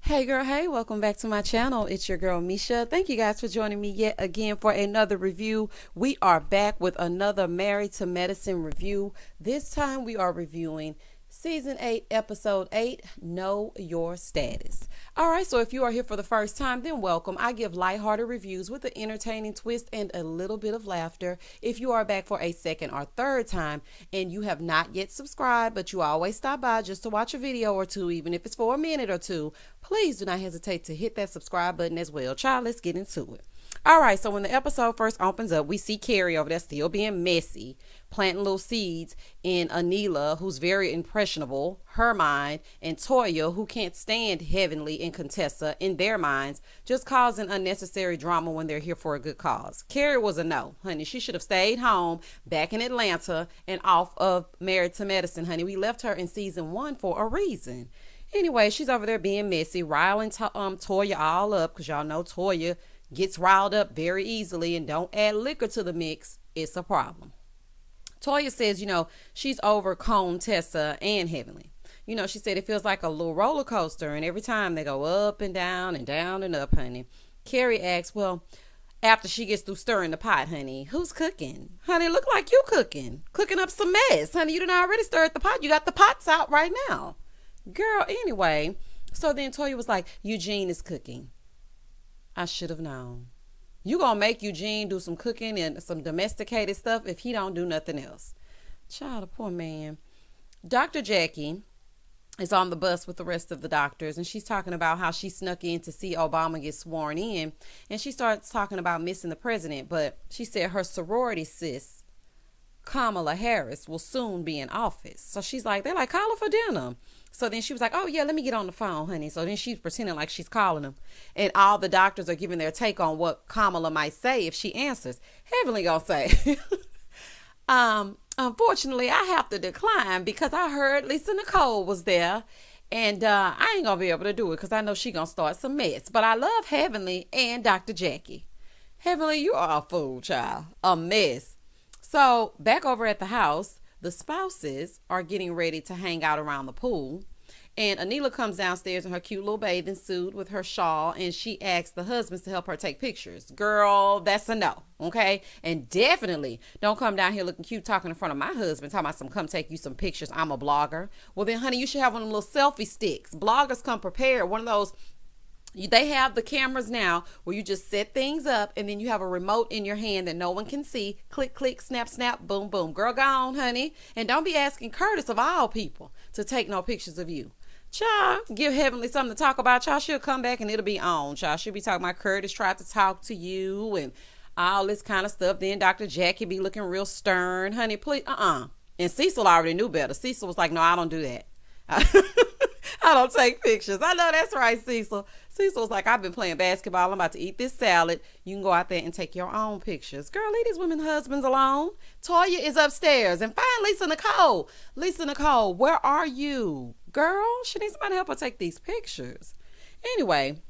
Hey girl, hey, welcome back to my channel. It's your girl Misha. Thank you guys for joining me yet again for another review. We are back with another Married to Medicine review. This time we are reviewing Season 8, Episode 8, Know Your Status. Alright, so if you are here for the first time, then welcome. I give lighthearted reviews with an entertaining twist and a little bit of laughter. If you are back for a second or third time and you have not yet subscribed, but you always stop by just to watch a video or two, even if it's for a minute or two, please do not hesitate to hit that subscribe button as well. Child, let's get into it. All right, so when the episode first opens up, we see Carrie over there still being messy, planting little seeds in Anila, who's very impressionable, her mind, and Toya, who can't stand Heavenly and Contessa in their minds, just causing unnecessary drama when they're here for a good cause. Carrie was a no, honey. She should have stayed home back in Atlanta and off of Married to Medicine, honey. We left her in season 1 for a reason. Anyway, she's over there being messy, riling Toya all up, because y'all know Toya gets riled up very easily, and don't add liquor to the mix. It's a problem. Toya says, she's over Cone, Tessa, and Heavenly. She said it feels like a little roller coaster, and every time they go up and down and up, honey. Carrie asks, well, after she gets through stirring the pot, honey, who's cooking? Honey, look like you cooking up some mess. Honey, you done already stirred the pot. You got the pots out right now. Girl, anyway, so then Toya was like, Eugene is cooking. I should have known. You gonna make Eugene do some cooking and some domesticated stuff if he don't do nothing else. Child, a poor man. Dr. Jackie is on the bus with the rest of the doctors, and she's talking about how she snuck in to see Obama get sworn in, and she starts talking about missing the president, but she said her sorority sis, Kamala Harris, will soon be in office. So she's like, they're like, call her for dinner. So then she was like, oh, yeah, let me get on the phone, honey. So then she's pretending like she's calling him. And all the doctors are giving their take on what Kamala might say if she answers. Heavenly gonna say, unfortunately, I have to decline because I heard Lisa Nicole was there. And I ain't gonna be able to do it because I know she gonna start some mess. But I love Heavenly and Dr. Jackie. Heavenly, you are a fool, child. A mess. So back over at the house, the spouses are getting ready to hang out around the pool. And Anila comes downstairs in her cute little bathing suit with her shawl, and she asks the husbands to help her take pictures. Girl, that's a no, okay? And definitely don't come down here looking cute talking in front of my husband, talking about come take you some pictures. I'm a blogger. Well, then, honey, you should have one of them little selfie sticks. Bloggers come prepared. One of those. They have the cameras now where you just set things up and then you have a remote in your hand that no one can see. Click, click, snap, snap, boom, boom. Girl, go on, honey. And don't be asking Curtis, of all people, to take no pictures of you. Child, give Heavenly something to talk about. Child, she'll come back and it'll be on. Child, she'll be talking about Curtis tried to talk to you and all this kind of stuff. Then Dr. Jackie be looking real stern. Honey, please, And Cecil already knew better. Cecil was like, no, I don't do that. I don't take pictures. I know that's right, Cecil. Cecil was like, I've been playing basketball. I'm about to eat this salad. You can go out there and take your own pictures. Girl, leave these women husbands alone. Toya is upstairs. And find Lisa Nicole. Lisa Nicole, where are you? Girl, she needs somebody to help her take these pictures. Anyway,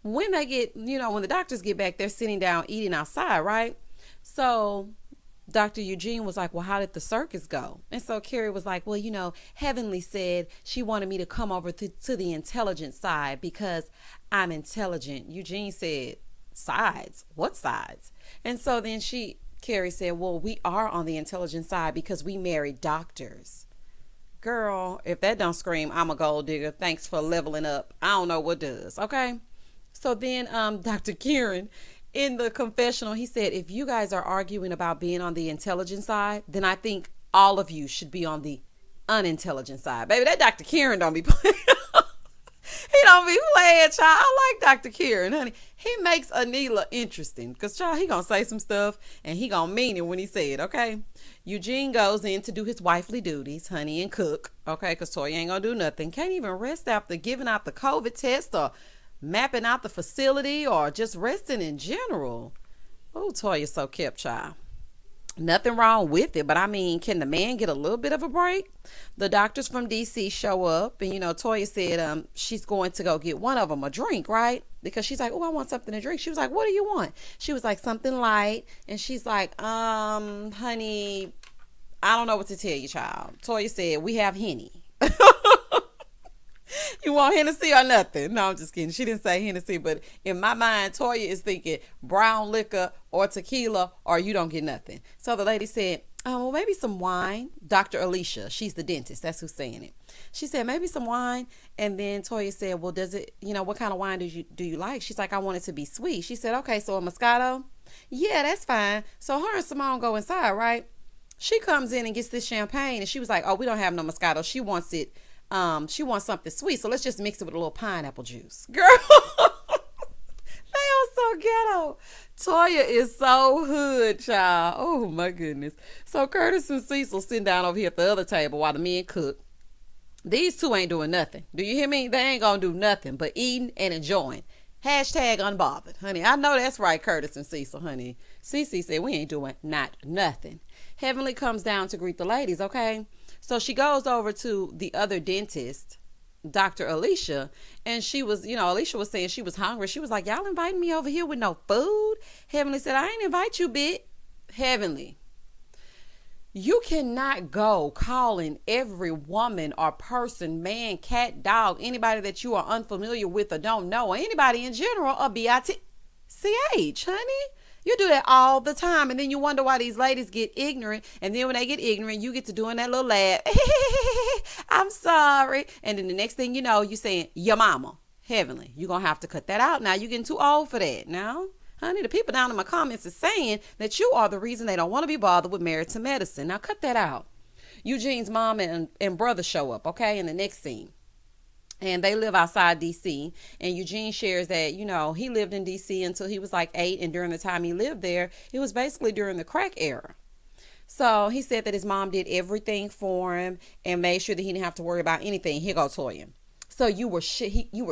when they get, when the doctors get back, they're sitting down eating outside, right? So Dr. Eugene was like, well, how did the circus go? And so Carrie was like, well, Heavenly said she wanted me to come over to the intelligent side because I'm intelligent. Eugene said, sides? What sides? And so then Carrie said, well, we are on the intelligent side because we married doctors. Girl, if that don't scream, I'm a gold digger. Thanks for leveling up. I don't know what does. Okay. So then Dr. Kieran, in the confessional, he said, if you guys are arguing about being on the intelligent side, then I think all of you should be on the unintelligent side. Baby, that Dr. Kieran don't be playing. He don't be playing, child. I like Dr. Kieran, honey. He makes Anila interesting because, child, he gonna say some stuff and he gonna mean it when he say it, okay? Eugene goes in to do his wifely duties, honey, and cook, okay? Because Toya ain't gonna do nothing. Can't even rest after giving out the COVID test or mapping out the facility or just resting in general. Oh, Toya's so kept, child. Nothing wrong with it, but I mean, can the man get a little bit of a break? The doctors from DC show up, and Toya said she's going to go get one of them a drink, right? Because she's like, oh, I want something to drink. She was like, what do you want? She was like, something light, and she's like, honey, I don't know what to tell you, child. Toya said, we have Henny. You want Hennessy or nothing? No, I'm just kidding. She didn't say Hennessy, but in my mind, Toya is thinking brown liquor or tequila or you don't get nothing. So the lady said, oh, well, maybe some wine. Dr. Alicia, she's the dentist. That's who's saying it. She said, maybe some wine. And then Toya said, well, does it, what kind of wine do you like? She's like, I want it to be sweet. She said, okay, so a Moscato? Yeah, that's fine. So her and Simone go inside, right? She comes in and gets this champagne and she was like, oh, we don't have no Moscato. She wants it. She wants something sweet. So let's just mix it with a little pineapple juice. Girl, they are so ghetto. Toya is so hood, child. Oh, my goodness. So Curtis and Cecil sitting down over here at the other table while the men cook. These two ain't doing nothing. Do you hear me? They ain't gonna do nothing but eating and enjoying. Hashtag unbothered. Honey, I know that's right, Curtis and Cecil, honey. Cece said we ain't doing not nothing. Heavenly comes down to greet the ladies, okay? So she goes over to the other dentist, Dr. Alicia, and she was, Alicia was saying she was hungry. She was like, y'all inviting me over here with no food? Heavenly said, I ain't invite you, bit. Heavenly, you cannot go calling every woman or person, man, cat, dog, anybody that you are unfamiliar with or don't know, or anybody in general, a B-I-T-C-H, honey. You do that all the time, and then you wonder why these ladies get ignorant, and then when they get ignorant, you get to doing that little laugh. I'm sorry. And then the next thing you know, you saying, your mama. Heavenly, you're going to have to cut that out now. You're getting too old for that now. Honey, the people down in my comments is saying that you are the reason they don't want to be bothered with Married to Medicine. Now cut that out. Eugene's mom and brother show up, okay, in the next scene. And they live outside D.C. And Eugene shares that, he lived in D.C. until he was like 8. And during the time he lived there, it was basically during the crack era. So he said that his mom did everything for him and made sure that he didn't have to worry about anything. Here goes Toya. So you were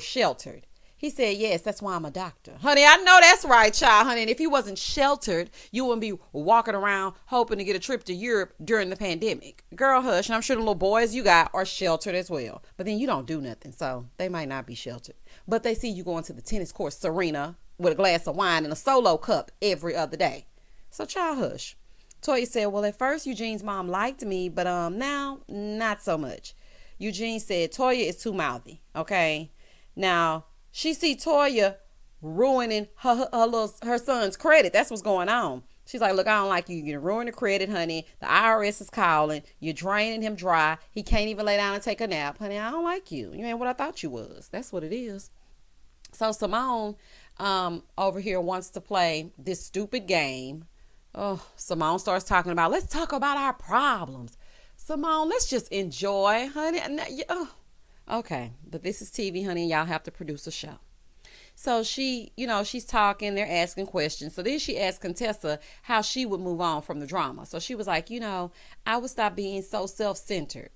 sheltered. He said, yes, that's why I'm a doctor. Honey, I know that's right, child, honey. And if you wasn't sheltered, you wouldn't be walking around hoping to get a trip to Europe during the pandemic. Girl, hush. And I'm sure the little boys you got are sheltered as well. But then you don't do nothing, so they might not be sheltered. But they see you going to the tennis court, Serena, with a glass of wine and a solo cup every other day. So, child, hush. Toya said, well, at first Eugene's mom liked me, but now, not so much. Eugene said, Toya is too mouthy, okay? Now, she see Toya ruining her son's credit. That's what's going on. She's like, look, I don't like you. You're ruining the credit, honey. The IRS is calling. You're draining him dry. He can't even lay down and take a nap. Honey, I don't like you. You ain't what I thought you was. That's what it is. So Simone over here wants to play this stupid game. Oh, Simone starts talking about, let's talk about our problems. Simone, let's just enjoy, honey. Oh. Okay, but this is TV, honey, and y'all have to produce a show. So she, she's talking, they're asking questions. So then she asked Contessa how she would move on from the drama. So she was like, I would stop being so self-centered.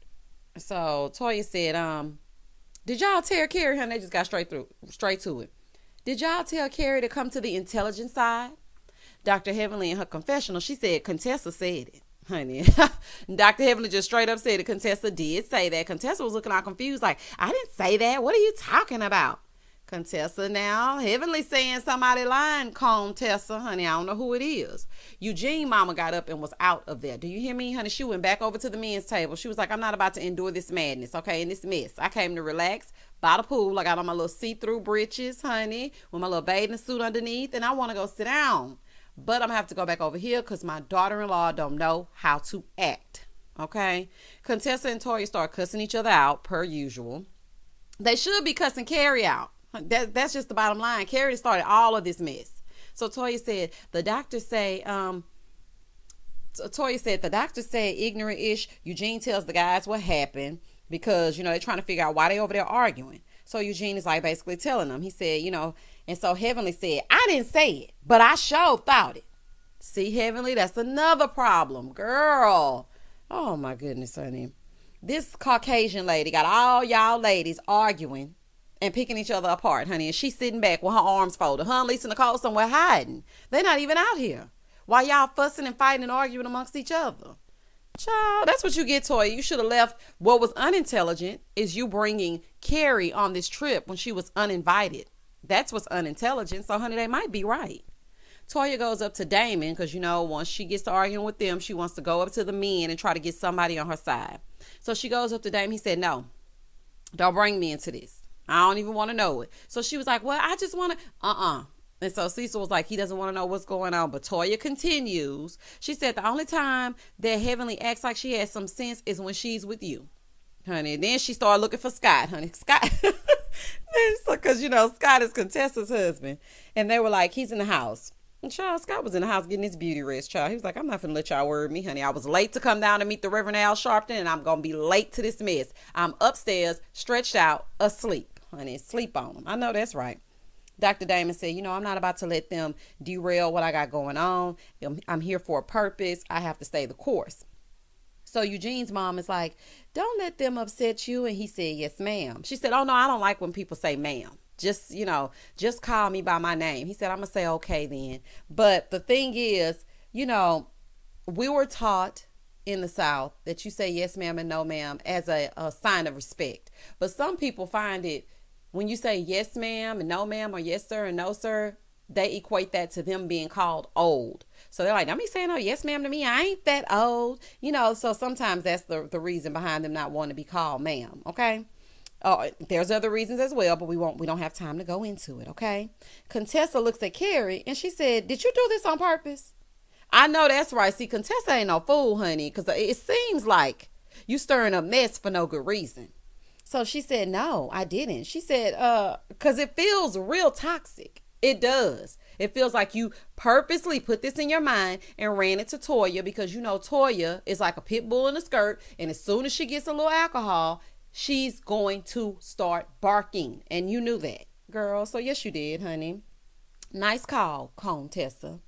So Toya said, did y'all tell Carrie, honey, they just got straight to it. Did y'all tell Carrie to come to the intelligent side? Dr. Heavenly in her confessional, she said, Contessa said it. Honey, Dr. Heavenly just straight up said that Contessa did say that. Contessa was looking all confused like, I didn't say that. What are you talking about? Contessa now, Heavenly saying somebody lying, Contessa, honey, I don't know who it is. Eugene mama got up and was out of there. Do you hear me, honey? She went back over to the men's table. She was like, I'm not about to endure this madness, okay, and this mess. I came to relax by the pool. I got on my little see-through breeches, honey, with my little bathing suit underneath, and I want to go sit down. But I'm going to have to go back over here because my daughter-in-law don't know how to act. Okay? Contessa and Toya start cussing each other out, per usual. They should be cussing Carrie out. That's just the bottom line. Carrie started all of this mess. So Toya said, the doctor said ignorant-ish. Eugene tells the guys what happened because, they're trying to figure out why they over there arguing. So Eugene is like basically telling them. He said, and so Heavenly said, I didn't say it, but I sure thought it. See, Heavenly, that's another problem, girl. Oh, my goodness, honey. This Caucasian lady got all y'all ladies arguing and picking each other apart, honey. And she's sitting back with her arms folded. Her and Lisa Nicole somewhere hiding. They're not even out here. While y'all fussing and fighting and arguing amongst each other. Child, that's what you get, Toya. You should have left. What was unintelligent is you bringing Carrie on this trip when she was uninvited. That's what's unintelligent. So, honey, they might be right. Toya goes up to Damon because, once she gets to arguing with them, she wants to go up to the men and try to get somebody on her side. So she goes up to Damon. He said, no, Don't bring me into this. I don't even want to know it. So she was like, well, I just want to, And so Cecil was like, he doesn't want to know what's going on. But Toya continues. She said the only time that Heavenly acts like she has some sense is when she's with you, honey. And then she started looking for Scott, honey. Scott, because, Scott is Contessa's husband. And they were like, he's in the house. And child, Scott was in the house getting his beauty rest, child. He was like, I'm not finna let y'all worry me, honey. I was late to come down to meet the Reverend Al Sharpton, and I'm going to be late to this mess. I'm upstairs, stretched out, asleep, honey. Sleep on him. I know that's right. Dr. Damon said, I'm not about to let them derail what I got going on. I'm here for a purpose. I have to stay the course. So Eugene's mom is like, don't let them upset you. And he said, yes, ma'am. She said, oh, no, I don't like when people say ma'am. Just call me by my name. He said, I'm going to say, okay, then. But the thing is, we were taught in the South that you say yes, ma'am, and no, ma'am as a sign of respect. But some people find it when you say yes, ma'am, and no, ma'am, or yes, sir, and no, sir, they equate that to them being called old. So they're like, don't be saying, oh, yes, ma'am, to me. I ain't that old. So sometimes that's the reason behind them not wanting to be called ma'am. Okay. There's other reasons as well, but we don't have time to go into it. Okay. Contessa looks at Carrie and she said, did you do this on purpose? I know that's right. See, Contessa ain't no fool, honey, because it seems like you stirring a mess for no good reason. So she said, no, I didn't. She said, because it feels real toxic. It does. It feels like you purposely put this in your mind and ran it to Toya because Toya is like a pit bull in a skirt. And as soon as she gets a little alcohol, she's going to start barking. And you knew that, girl. So yes, you did, honey. Nice call, Contessa.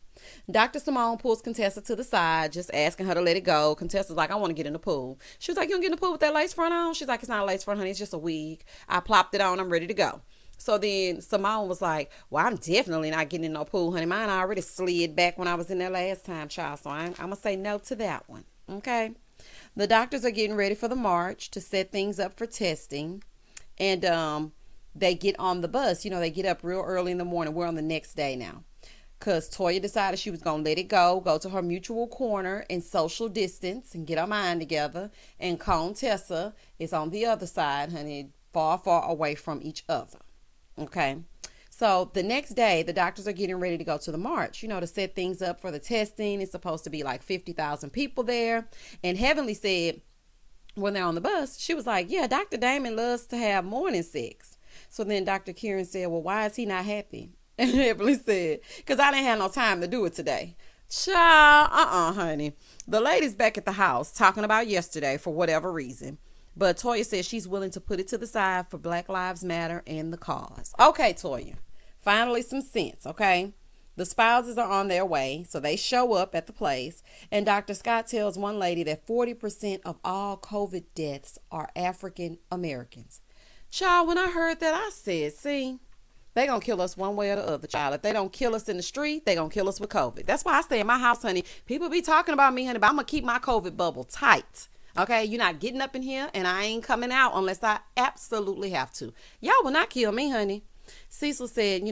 Dr. Simone pulls Contessa to the side, just asking her to let it go. Contessa's like, I want to get in the pool. She was like, you don't get in the pool with that lace front on? She's like, it's not a lace front, honey. It's just a wig. I plopped it on. I'm ready to go. So then Simone was like, well, I'm definitely not getting in no pool, honey. Mine already slid back when I was in there last time, child. So I'm going to say no to that one. Okay. The doctors are getting ready for the march to set things up for testing. And they get on the bus. They get up real early in the morning. We're on the next day now. Because Toya decided she was going to let it go to her mutual corner and social distance and get her mind together. And Contessa is on the other side, honey, far, far away from each other. Okay. So the next day, the doctors are getting ready to go to the march, to set things up for the testing. It's supposed to be like 50,000 people there. And Heavenly said, when they're on the bus, she was like, yeah, Dr. Damon loves to have morning sex. So then Dr. Kieran said, well, why is he not happy? And Heavenly said, because I didn't have no time to do it today. Child, honey. The lady's back at the house talking about yesterday for whatever reason. But Toya says she's willing to put it to the side for Black Lives Matter and the cause. Okay, Toya. Finally some sense, okay? The spouses are on their way, so they show up at the place. And Dr. Scott tells one lady that 40% of all COVID deaths are African Americans. Child, when I heard that, I said, see, they gonna kill us one way or the other, child. If they don't kill us in the street, they gonna kill us with COVID. That's why I stay in my house, honey. People be talking about me, honey, but I'm gonna keep my COVID bubble tight. Okay, you're not getting up in here, and I ain't coming out unless I absolutely have to. Y'all will not kill me, honey. Cecil said,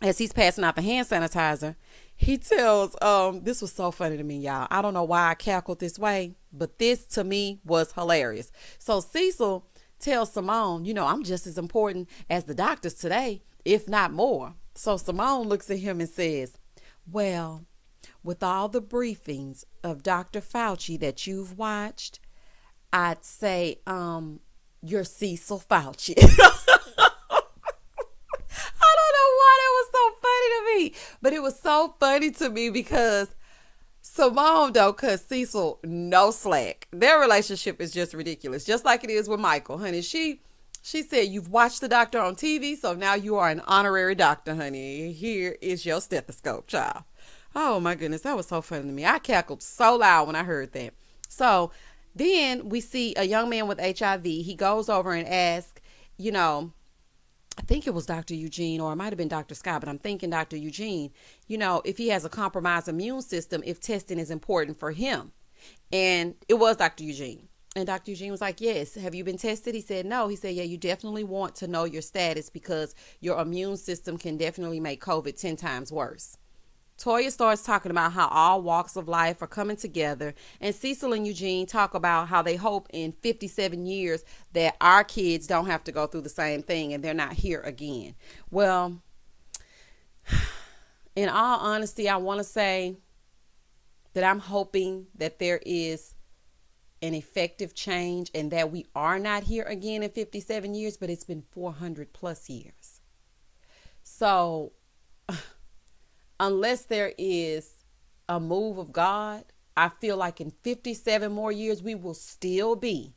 as he's passing out the hand sanitizer, he tells, this was so funny to me, y'all. I don't know why I cackled this way, but this to me was hilarious. So Cecil tells Simone, I'm just as important as the doctors today, if not more. So Simone looks at him and says, well, with all the briefings of Dr. Fauci that you've watched, I'd say, you're Cecil Fauci. I don't know why that was so funny to me, but it was so funny to me because Simone, though, cause Cecil, no slack. Their relationship is just ridiculous, just like it is with Michael, honey. She said, you've watched the doctor on TV, so now you are an honorary doctor, honey. Here is your stethoscope, child. Oh, my goodness, that was so funny to me. I cackled so loud when I heard that. So then we see a young man with HIV. He goes over and asks, I think it was Dr. Eugene, or it might have been Dr. Scott, but I'm thinking Dr. Eugene, if he has a compromised immune system, if testing is important for him. And it was Dr. Eugene. And Dr. Eugene was like, yes. Have you been tested? He said, no. He said, yeah, you definitely want to know your status because your immune system can definitely make COVID 10 times worse. Toya starts talking about how all walks of life are coming together, and Cecil and Eugene talk about how they hope in 57 years that our kids don't have to go through the same thing and they're not here again. Well, in all honesty, I want to say that I'm hoping that there is an effective change and that we are not here again in 57 years, but it's been 400 plus years. So unless there is a move of God, I feel like in 57 more years, we will still be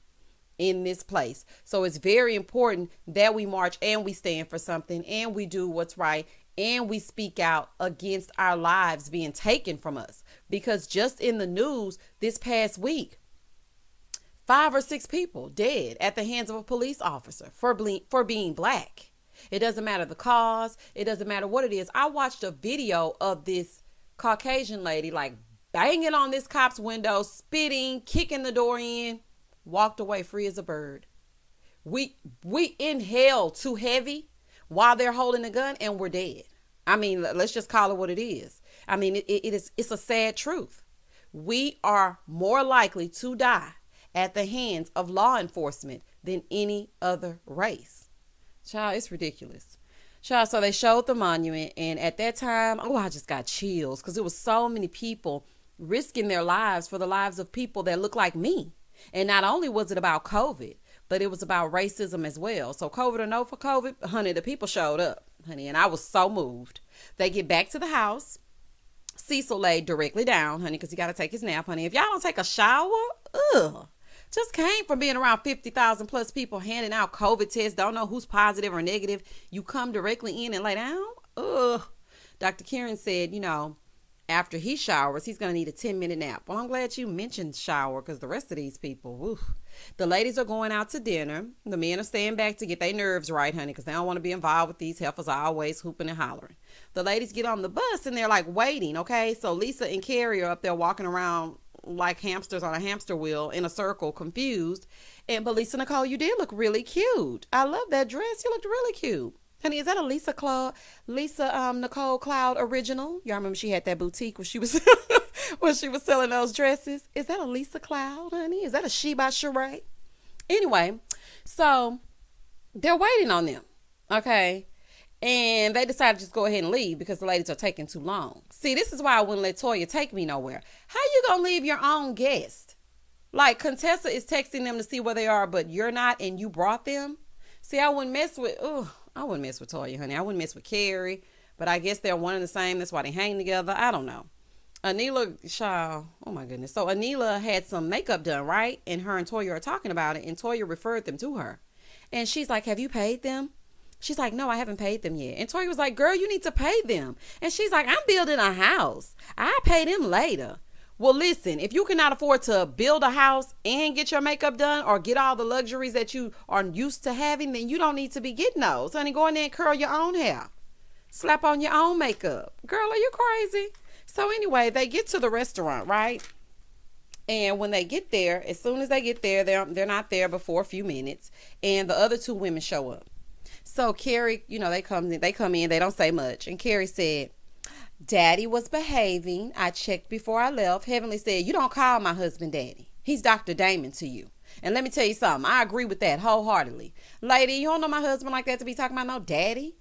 in this place. So it's very important that we march and we stand for something and we do what's right and we speak out against our lives being taken from us. Because just in the news this past week, 5 or 6 people dead at the hands of a police officer for being black. It doesn't matter the cause. It doesn't matter what it is. I watched a video of this Caucasian lady like banging on this cop's window, spitting, kicking the door in, walked away free as a bird. We inhale too heavy while they're holding a gun and we're dead. I mean, let's just call it what it is. I mean, it's a sad truth. We are more likely to die at the hands of law enforcement than any other race. Child, it's ridiculous. Child, so they showed the monument, and at that time, I just got chills because it was so many people risking their lives for the lives of people that look like me. And not only was it about COVID, but it was about racism as well. So COVID or no for COVID, honey, the people showed up, honey, and I was so moved. They get back to the house. Cecil laid directly down, honey, because he got to take his nap, honey. If y'all don't take a shower, just came from being around 50,000 plus people handing out COVID tests, don't know who's positive or negative. You come directly in and lay down? Dr. Karen said, after he showers, he's going to need a 10-minute nap. Well, I'm glad you mentioned shower because the rest of these people, the ladies are going out to dinner. The men are staying back to get their nerves right, honey, because they don't want to be involved with these heifers always hooping and hollering. The ladies get on the bus and they're like waiting, okay? So Lisa and Carrie are up there walking around like hamsters on a hamster wheel in a circle, confused. But Lisa Nicole, you did look really cute. I love that dress. You looked really cute. Honey, is that a Lisa Nicole Cloud original? Y'all remember she had that boutique when she was when she was selling those dresses? Is that a Lisa Cloud, honey? Is that a She by Sheree? Anyway, so they're waiting on them, okay? And they decided to just go ahead and leave because the ladies are taking too long. See, this is why I wouldn't let Toya take me nowhere. How you gonna leave your own guest? Like Contessa is texting them to see where they are, but you're not, and you brought them? See, I wouldn't mess with Toya, honey. I wouldn't mess with Carrie, but I guess they're one and the same. That's why they hang together. I don't know. Anila, oh my goodness. So Anila had some makeup done, right? And her and Toya are talking about it, and Toya referred them to her. And she's like, have you paid them? She's like, no, I haven't paid them yet. And Toya was like, girl, you need to pay them. And she's like, I'm building a house. I pay them later. Well, listen, if you cannot afford to build a house and get your makeup done or get all the luxuries that you are used to having, then you don't need to be getting those. Honey, go in there and curl your own hair. Slap on your own makeup. Girl, are you crazy? So anyway, they get to the restaurant, right? And when they get there, as soon as they get there, they're not there before a few minutes. And the other 2 women show up. So Carrie, they come in, they don't say much. And Carrie said, Daddy was behaving. I checked before I left. Heavenly said, you don't call my husband Daddy. He's Dr. Damon to you. And let me tell you something. I agree with that wholeheartedly. Lady, you don't know my husband like that to be talking about no daddy.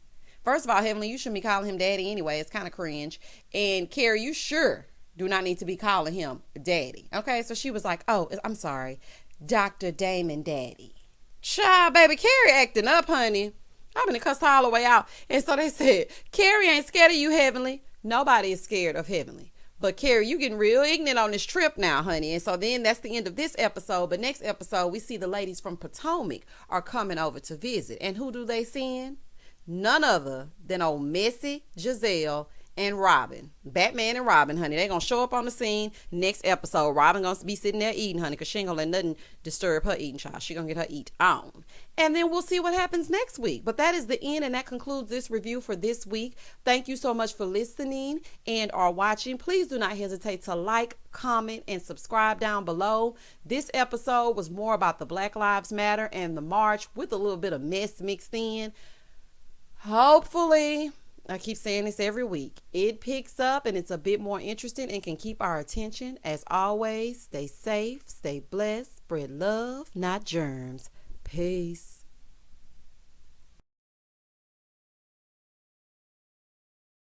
First of all, Heavenly, you shouldn't be calling him daddy anyway. It's kind of cringe. And Carrie, you sure do not need to be calling him daddy. Okay, so she was like, oh, I'm sorry. Dr. Damon Daddy. Child, baby, Carrie acting up, honey. I'm gonna cuss her all the way out. And so they said, Carrie ain't scared of you, Heavenly. Nobody is scared of Heavenly. But Carrie, you getting real ignorant on this trip now, honey. And so then that's the end of this episode. But next episode, we see the ladies from Potomac are coming over to visit. And who do they send? None other than old Messy, Giselle, and Robin. Batman and Robin, honey. They're going to show up on the scene next episode. Robin going to be sitting there eating, honey, because she ain't going to let nothing disturb her eating, child. She going to get her eat on. And then we'll see what happens next week. But that is the end, and that concludes this review for this week. Thank you so much for listening and are watching. Please do not hesitate to like, comment, and subscribe down below. This episode was more about the Black Lives Matter and the march with a little bit of mess mixed in. Hopefully I keep saying this every week. It picks up and it's a bit more interesting and can keep our attention. As always, stay safe, stay blessed, spread love, not germs. Peace.